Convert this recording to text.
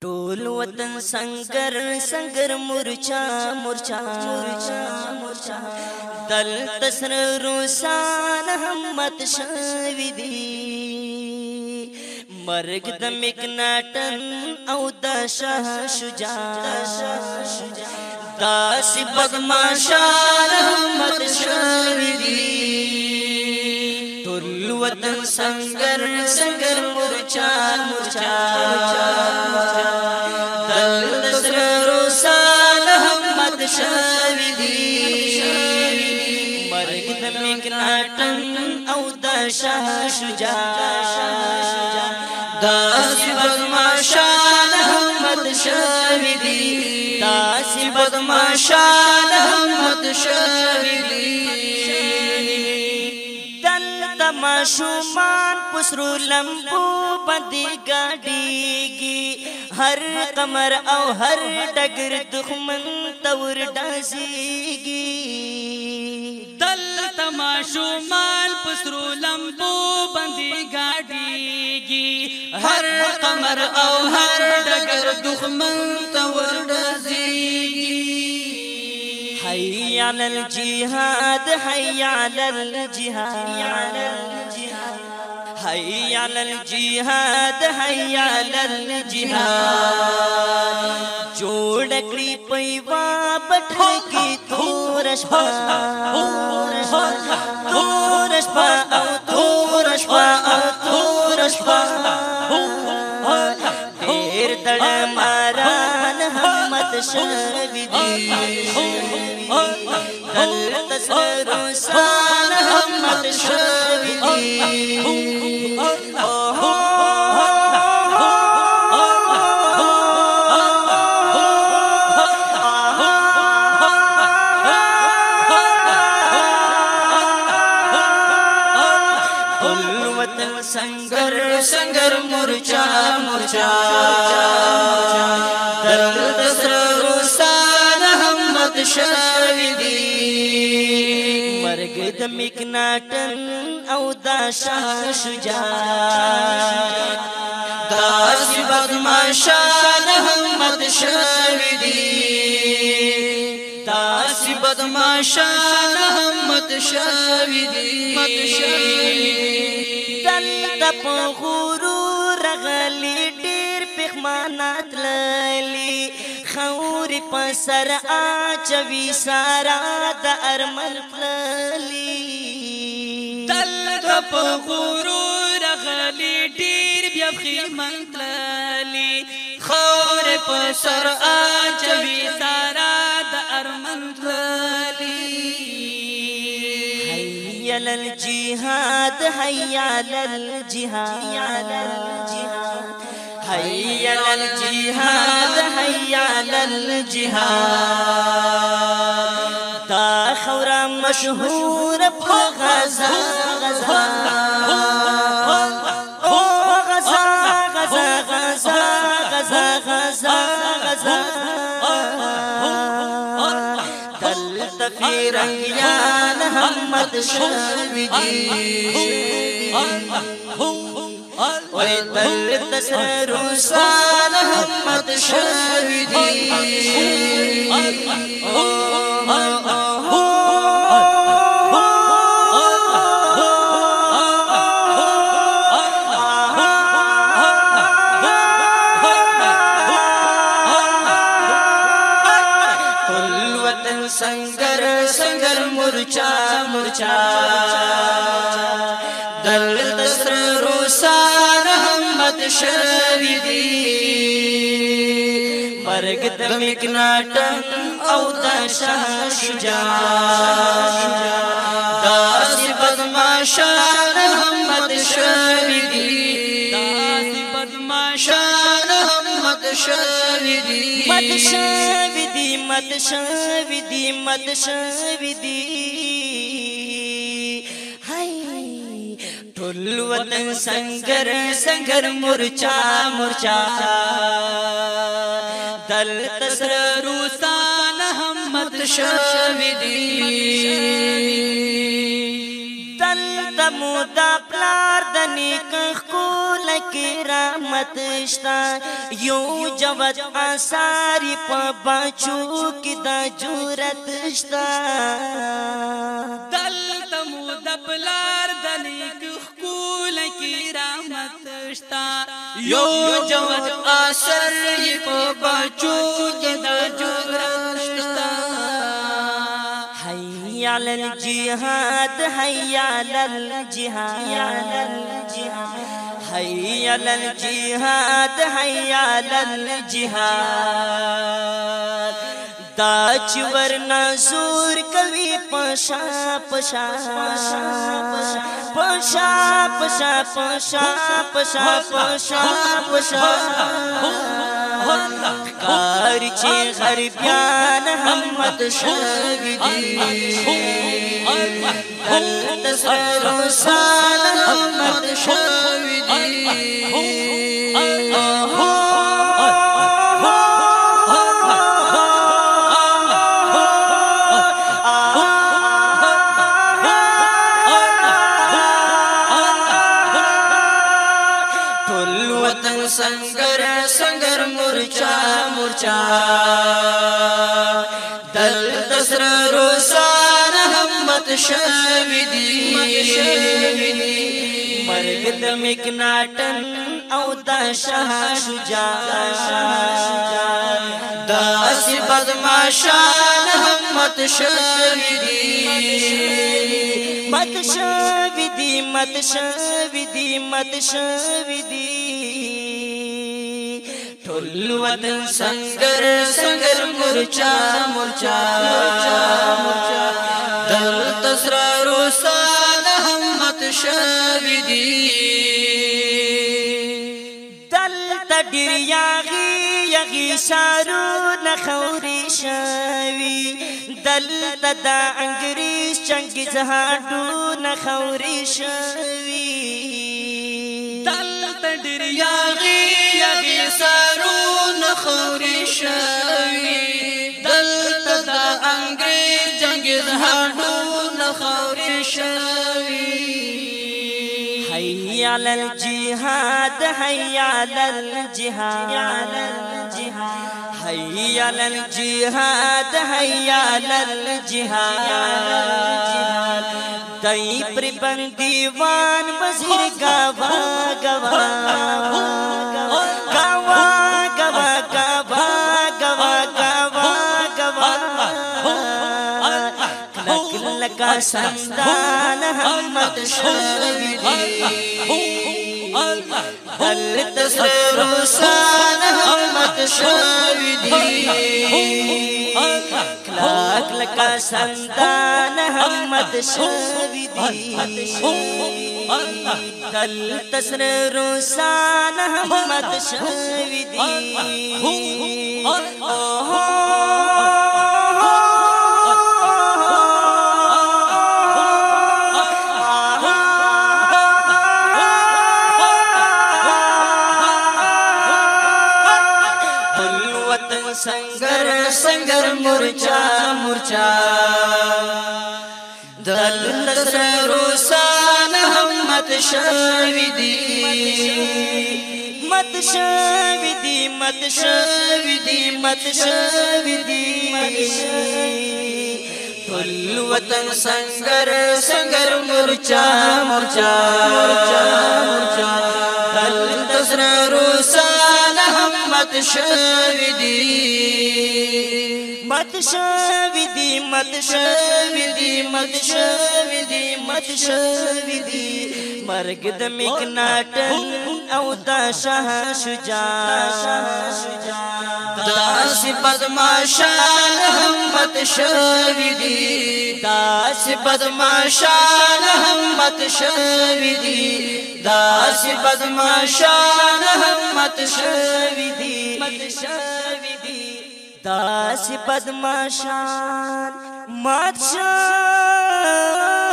ټول وطن سنگر سنگر مورچا مورچا مورچا دل تسر روسان همت شوی دی مرگ د مکناټن او د شاه شجاع داسی بدمعشان همت شوی دی ټول وطن سنگر سنگر مورچا مورچا شوی دی مرگ د مکناټن او د شاه شجاع داسی بدمعشان همت شوی دی داسی بدمعشان همت شوی دی دلته ماشومان پسرو لمبو باندې ګاډیږي هر قمر او هر ډګر دښمن تور ډازيږي دلته ماشومان پسرو لمبو باندې ګاډیږي هر قمر او هر ډګر دښمن تور ډازيږي حي على الجهاد حي على الجهاد حي على الجهاد حي على الجهاد جوړ کړی پیوا پټه کی تورش پا تورش پا او تورش پا او تورش پا ډیر دړ ماران همت شوی دی دل تسر روسان همت شوی دی سنگر سنگر مورچا مورچا درد سر روسان همت شوی دی مرگ د مکناټن او د شاه شجاع داسی بدمعشان همت شوی دی داسی بدمعشان همت شوی دی دلته په غرور غلی ډیر پخمانات للی خوري په سر اچوي سارا د ارمل پللی دلته په غرور غلی ډیر بیا پخمانات للی خوري په سر اچوي سارا د ارمل پللی حي على الجهاد حي على الجهاد حي على الجهاد حي على الجهاد دا خورا مشهور په غزا غزا غزا غزا غزا غزا غزا غزا فیرنگیان همت شوی دی وی دل تسر روسان همت شوی دی سنگر سنگر مورچا مورچا دل تسر روسان همت شوی دی مرگ د مکناټن او د شاه شجاع داسی بدمعشان همت شوی دی داسی بدمعشان همت شوی دی مت شوی دی مت شوی دی مت شوی دی هاي ټول وطن سنگر سنگر مورچا مورچا دل تسر روسان همت شوی دی دل د مودا پلار د نیک خول کرامت شتا یو جوت آثار په بچو کې د جرأت شتا دلته مودا پلار د نیک خول کرامت شتا یو جوت آثار په بچو کې د جرأت شتا حي على الجهاد حي على الجهاد حي على الجهاد حي على الجهاد دا چې ورنا زور کوي پشا پشا پشا پشا پشا پشا پشا پشا کار چې غربیان همت شوی دي دلته سره سال همت شوی دي سنگر سنگر مورچا مورچا دل دسر روسان همت شوی دی مرگ د مکناټن او د شاه شجاع داس بدمعشان همت شوی دی مت شوی دی مت شوی دی مت شوی دی ټول وطن سنگر سنگر مورچا مورچا دل تسر روسان همت شوی دی دل تډیر یاغي یاغي سارو نخوري شوی دل تدا انګریز چنګیز هاډو نخوري شوی دل تډیر یاغي یاغي سارو نخوري شوی دل تدا انګریز چنګیز هاډو نخوري شوی حي على الجهاد حي على الجهاد حي على الجهاد حي على الجهاد دای پر بندیوان وزیر گاوا گاوا گاوا گاوا گاوا گاوا گاوا گاوا لکا سندان همت شوی دی دل تسر روسان همت شوی دی کلاک لکا سندان همت شوی دی دل تسر روسان همت شوی دی سنگر سنگر مورچا مورچا دل تسر روسان همت شوی دی مت شوی دی مت شوی دی مت شوی دی ټول وطن سنگر سنگر مورچا مورچا دل تسر روسان همت شوی دی مت شوی دی مت شوی دی مت شوی دی مت شوی دی مرګ د مکناټن او د شاه شجاع داس بدمعشان همت شوی دی داس بدمعشان همت شوی دی داس بدمعشان همت شوی دی داس بدمعشان مات شوی